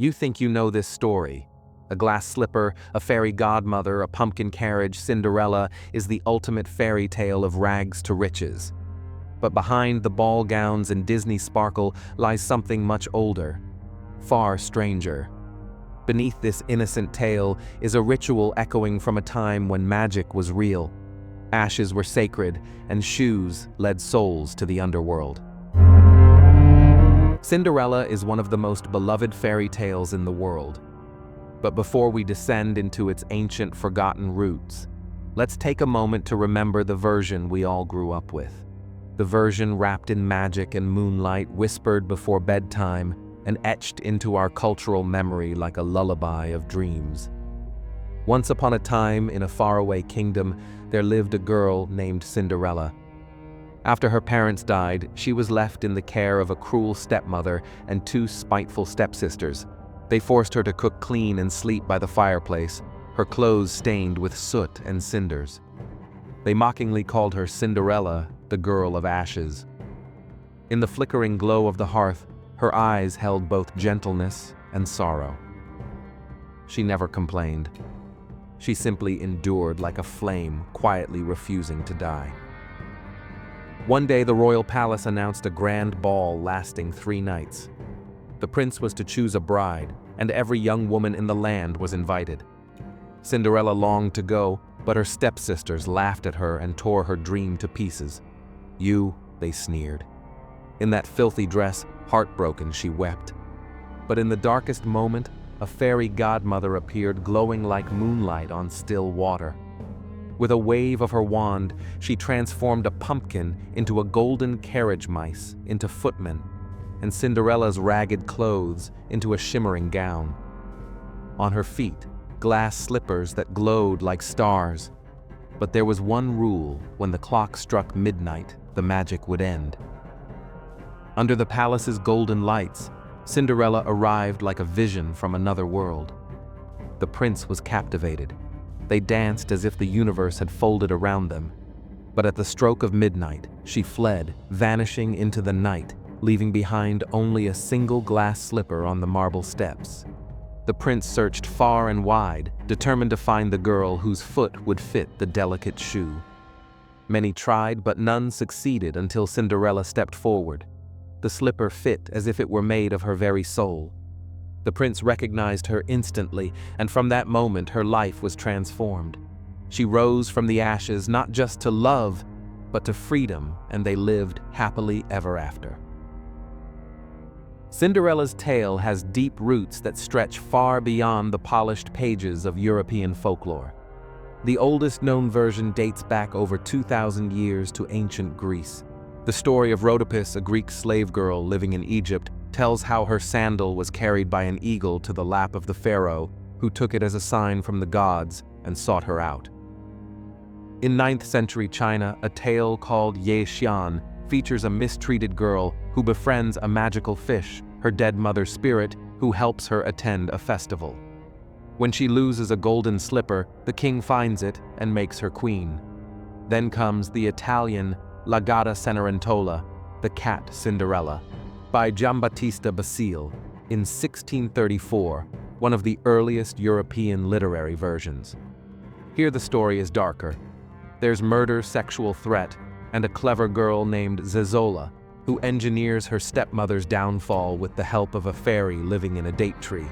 You think you know this story. A glass slipper, a fairy godmother, a pumpkin carriage, Cinderella is the ultimate fairy tale of rags to riches. But behind the ball gowns and Disney sparkle lies something much older, far stranger. Beneath this innocent tale is a ritual echoing from a time when magic was real. Ashes were sacred, and shoes led souls to the underworld. Cinderella is one of the most beloved fairy tales in the world. But before we descend into its ancient, forgotten roots, let's take a moment to remember the version we all grew up with. The version wrapped in magic and moonlight, whispered before bedtime, and etched into our cultural memory like a lullaby of dreams. Once upon a time, in a faraway kingdom, there lived a girl named Cinderella. After her parents died, she was left in the care of a cruel stepmother and two spiteful stepsisters. They forced her to cook clean and sleep by the fireplace, her clothes stained with soot and cinders. They mockingly called her Cinderella, the girl of ashes. In the flickering glow of the hearth, her eyes held both gentleness and sorrow. She never complained. She simply endured like a flame, quietly refusing to die. One day, the royal palace announced a grand ball lasting 3 nights. The prince was to choose a bride, and every young woman in the land was invited. Cinderella longed to go, but her stepsisters laughed at her and tore her dream to pieces. "You," they sneered. In that filthy dress, heartbroken, she wept. But in the darkest moment, a fairy godmother appeared, glowing like moonlight on still water. With a wave of her wand, she transformed a pumpkin into a golden carriage mice, into footmen, and Cinderella's ragged clothes into a shimmering gown. On her feet, glass slippers that glowed like stars. But there was one rule: when the clock struck midnight, the magic would end. Under the palace's golden lights, Cinderella arrived like a vision from another world. The prince was captivated. They danced as if the universe had folded around them. But at the stroke of midnight, she fled, vanishing into the night, leaving behind only a single glass slipper on the marble steps. The prince searched far and wide, determined to find the girl whose foot would fit the delicate shoe. Many tried, but none succeeded until Cinderella stepped forward. The slipper fit as if it were made of her very soul. The prince recognized her instantly, and from that moment her life was transformed. She rose from the ashes not just to love, but to freedom, and they lived happily ever after. Cinderella's tale has deep roots that stretch far beyond the polished pages of European folklore. The oldest known version dates back over 2,000 years to ancient Greece. The story of Rhodopis, a Greek slave girl living in Egypt, tells how her sandal was carried by an eagle to the lap of the pharaoh, who took it as a sign from the gods and sought her out. In 9th century China, a tale called Ye Xian features a mistreated girl who befriends a magical fish, her dead mother's spirit, who helps her attend a festival. When she loses a golden slipper, the king finds it and makes her queen. Then comes the Italian La Gatta Cenerentola, the Cat Cinderella, by Giambattista Basile in 1634, one of the earliest European literary versions. Here the story is darker. There's murder, sexual threat, and a clever girl named Zezola, who engineers her stepmother's downfall with the help of a fairy living in a date tree.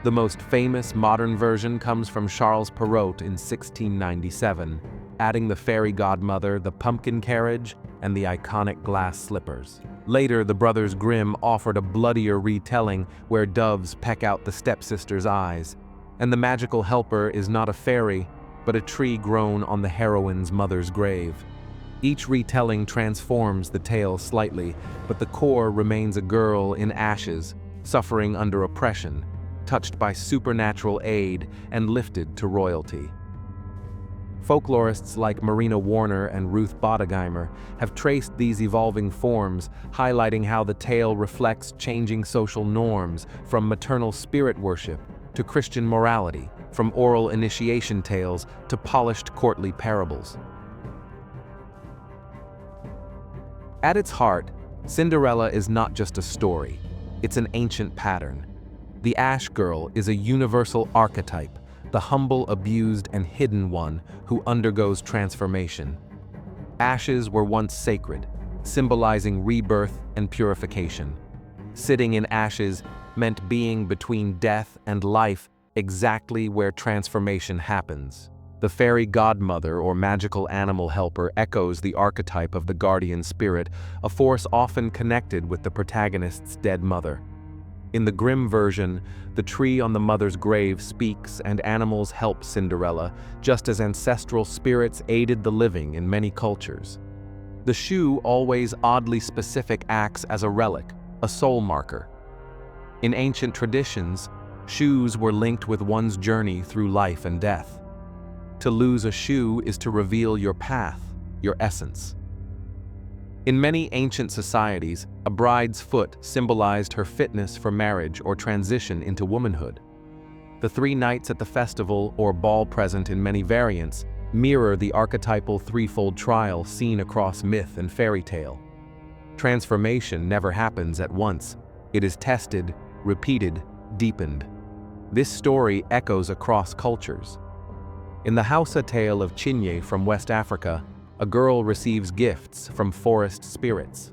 The most famous modern version comes from Charles Perrault in 1697, adding the fairy godmother, the pumpkin carriage, and the iconic glass slippers. Later, the brothers Grimm offered a bloodier retelling where doves peck out the stepsister's eyes, and the magical helper is not a fairy, but a tree grown on the heroine's mother's grave. Each retelling transforms the tale slightly, but the core remains a girl in ashes, suffering under oppression, touched by supernatural aid and lifted to royalty. Folklorists like Marina Warner and Ruth Bodegeimer have traced these evolving forms, highlighting how the tale reflects changing social norms, from maternal spirit worship to Christian morality, from oral initiation tales to polished courtly parables. At its heart, Cinderella is not just a story, it's an ancient pattern. The ash girl is a universal archetype, the humble, abused, and hidden one who undergoes transformation. Ashes were once sacred, symbolizing rebirth and purification. Sitting in ashes meant being between death and life, exactly where transformation happens. The fairy godmother or magical animal helper echoes the archetype of the guardian spirit, a force often connected with the protagonist's dead mother. In the grim version, the tree on the mother's grave speaks and animals help Cinderella, just as ancestral spirits aided the living in many cultures. The shoe, always oddly specific, acts as a relic, a soul marker. In ancient traditions, shoes were linked with one's journey through life and death. To lose a shoe is to reveal your path, your essence. In many ancient societies, a bride's foot symbolized her fitness for marriage or transition into womanhood. The 3 nights at the festival or ball present in many variants mirror the archetypal threefold trial seen across myth and fairy tale. Transformation never happens at once. It is tested, repeated, deepened. This story echoes across cultures. In the Hausa tale of Chinye from West Africa, a girl receives gifts from forest spirits.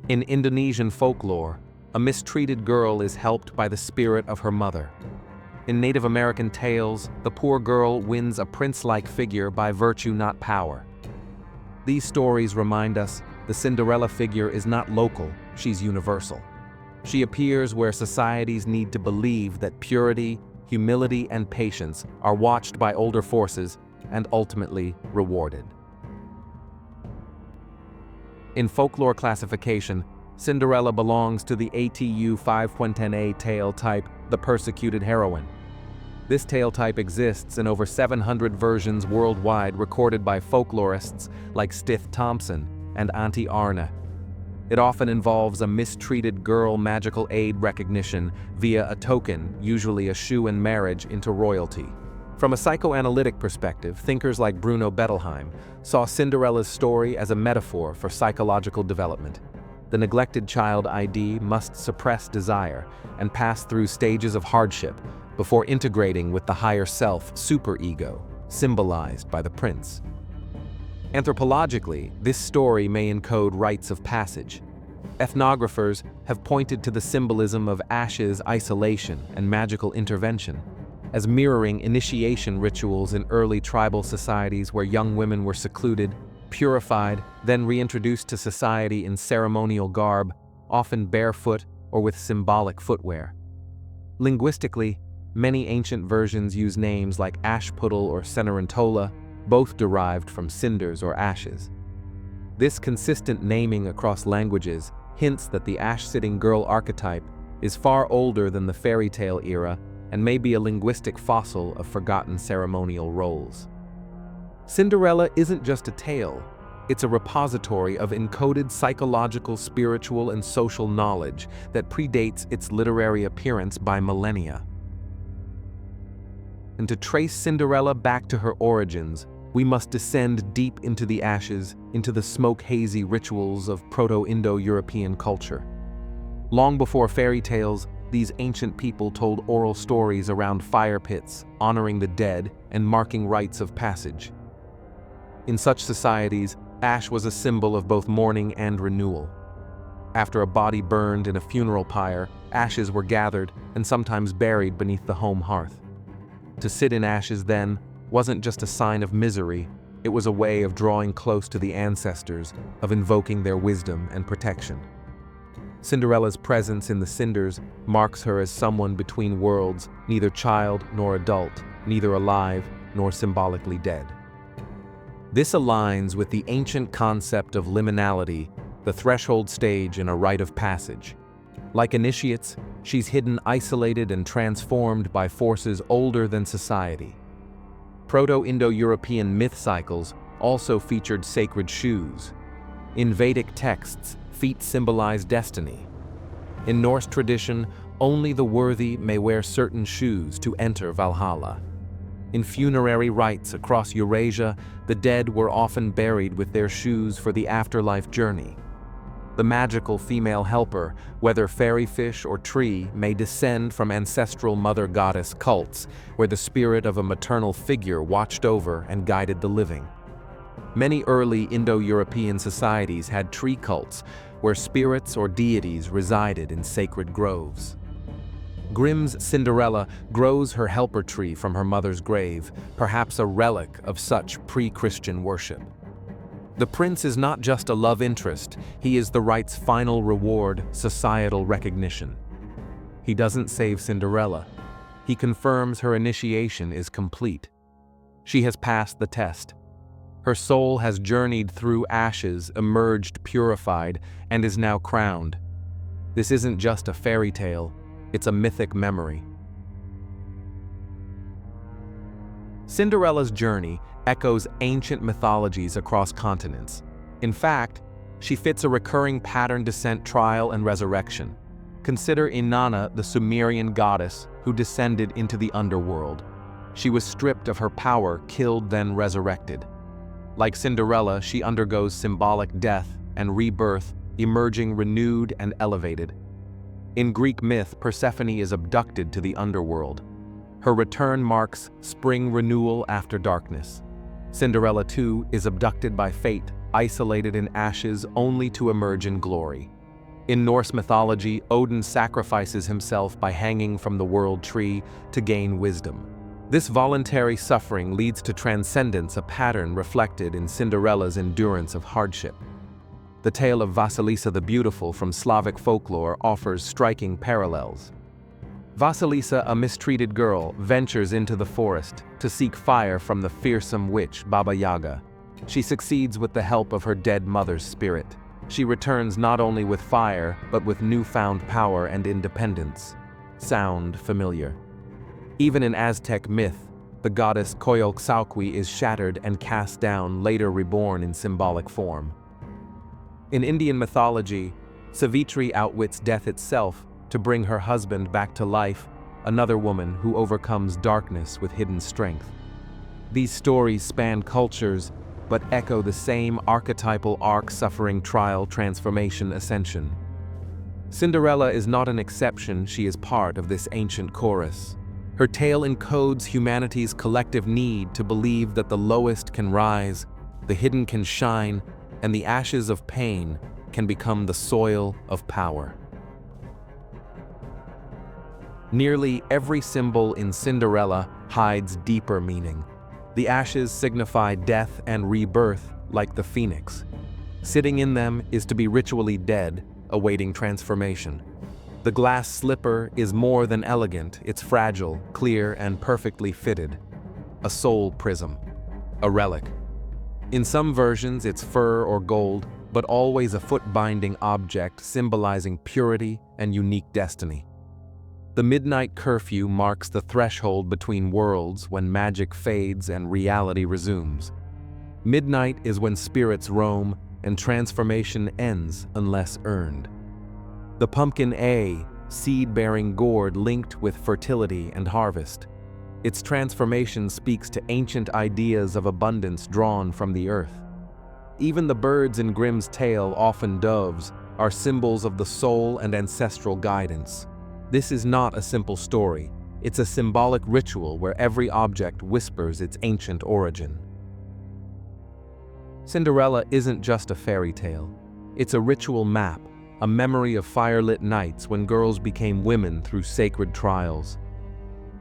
In Indonesian folklore, a mistreated girl is helped by the spirit of her mother. In Native American tales, the poor girl wins a prince-like figure by virtue, not power. These stories remind us the Cinderella figure is not local, she's universal. She appears where societies need to believe that purity, humility, and patience are watched by older forces and ultimately rewarded. In folklore classification, Cinderella belongs to the ATU 5.10a tale type, the persecuted heroine. This tale type exists in over 700 versions worldwide, recorded by folklorists like Stith Thompson and Auntie Arna. It often involves a mistreated girl magical aid recognition via a token, usually a shoe and marriage, into royalty. From a psychoanalytic perspective, thinkers like Bruno Bettelheim saw Cinderella's story as a metaphor for psychological development. The neglected child ID must suppress desire and pass through stages of hardship before integrating with the higher self, superego, symbolized by the prince. Anthropologically, this story may encode rites of passage. Ethnographers have pointed to the symbolism of ashes, isolation, and magical intervention as mirroring initiation rituals in early tribal societies where young women were secluded, purified, then reintroduced to society in ceremonial garb, often barefoot or with symbolic footwear. Linguistically, many ancient versions use names like Ashputtel or Cenerentola, both derived from cinders or ashes. This consistent naming across languages hints that the ash-sitting girl archetype is far older than the fairy tale era and may be a linguistic fossil of forgotten ceremonial roles. Cinderella isn't just a tale, it's a repository of encoded psychological, spiritual, and social knowledge that predates its literary appearance by millennia. And to trace Cinderella back to her origins, we must descend deep into the ashes, into the smoke-hazy rituals of Proto-Indo-European culture. Long before fairy tales, these ancient people told oral stories around fire pits, honoring the dead and marking rites of passage. In such societies, ash was a symbol of both mourning and renewal. After a body burned in a funeral pyre, ashes were gathered and sometimes buried beneath the home hearth. To sit in ashes then wasn't just a sign of misery, it was a way of drawing close to the ancestors, of invoking their wisdom and protection. Cinderella's presence in the cinders marks her as someone between worlds, neither child nor adult, neither alive nor symbolically dead. This aligns with the ancient concept of liminality, the threshold stage in a rite of passage. Like initiates, she's hidden, isolated, and transformed by forces older than society. Proto-Indo-European myth cycles also featured sacred shoes. In Vedic texts, feet symbolize destiny. In Norse tradition, only the worthy may wear certain shoes to enter Valhalla. In funerary rites across Eurasia, the dead were often buried with their shoes for the afterlife journey. The magical female helper, whether fairy fish or tree, may descend from ancestral mother goddess cults, where the spirit of a maternal figure watched over and guided the living. Many early Indo-European societies had tree cults, where spirits or deities resided in sacred groves. Grimm's Cinderella grows her helper tree from her mother's grave, perhaps a relic of such pre-Christian worship. The prince is not just a love interest, he is the rite's final reward, societal recognition. He doesn't save Cinderella. He confirms her initiation is complete. She has passed the test. Her soul has journeyed through ashes, emerged purified, and is now crowned. This isn't just a fairy tale, it's a mythic memory. Cinderella's journey echoes ancient mythologies across continents. In fact, she fits a recurring pattern: descent, trial, and resurrection. Consider Inanna, the Sumerian goddess who descended into the underworld. She was stripped of her power, killed, then resurrected. Like Cinderella, she undergoes symbolic death and rebirth, emerging renewed and elevated. In Greek myth, Persephone is abducted to the underworld. Her return marks spring renewal after darkness. Cinderella, too, is abducted by fate, isolated in ashes only to emerge in glory. In Norse mythology, Odin sacrifices himself by hanging from the world tree to gain wisdom. This voluntary suffering leads to transcendence, a pattern reflected in Cinderella's endurance of hardship. The tale of Vasilisa the Beautiful from Slavic folklore offers striking parallels. Vasilisa, a mistreated girl, ventures into the forest to seek fire from the fearsome witch Baba Yaga. She succeeds with the help of her dead mother's spirit. She returns not only with fire, but with newfound power and independence. Sound familiar? Even in Aztec myth, the goddess Coyolxauhqui is shattered and cast down, later reborn in symbolic form. In Indian mythology, Savitri outwits death itself to bring her husband back to life, another woman who overcomes darkness with hidden strength. These stories span cultures, but echo the same archetypal arc: suffering, trial, transformation, ascension. Cinderella is not an exception, she is part of this ancient chorus. Her tale encodes humanity's collective need to believe that the lowest can rise, the hidden can shine, and the ashes of pain can become the soil of power. Nearly every symbol in Cinderella hides deeper meaning. The ashes signify death and rebirth, like the phoenix. Sitting in them is to be ritually dead, awaiting transformation. The glass slipper is more than elegant, it's fragile, clear, and perfectly fitted. A soul prism, a relic. In some versions it's fur or gold, but always a foot-binding object symbolizing purity and unique destiny. The midnight curfew marks the threshold between worlds, when magic fades and reality resumes. Midnight is when spirits roam and transformation ends unless earned. The pumpkin A, seed-bearing gourd linked with fertility and harvest. Its transformation speaks to ancient ideas of abundance drawn from the earth. Even the birds in Grimm's tale, often doves, are symbols of the soul and ancestral guidance. This is not a simple story, it's a symbolic ritual where every object whispers its ancient origin. Cinderella isn't just a fairy tale, it's a ritual map, a memory of firelit nights when girls became women through sacred trials.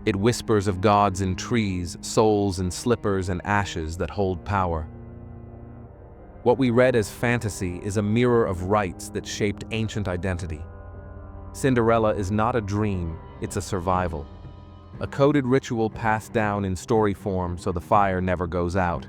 It whispers of gods in trees, souls in slippers, and ashes that hold power. What we read as fantasy is a mirror of rites that shaped ancient identity. Cinderella is not a dream, it's a survival. A coded ritual passed down in story form so the fire never goes out.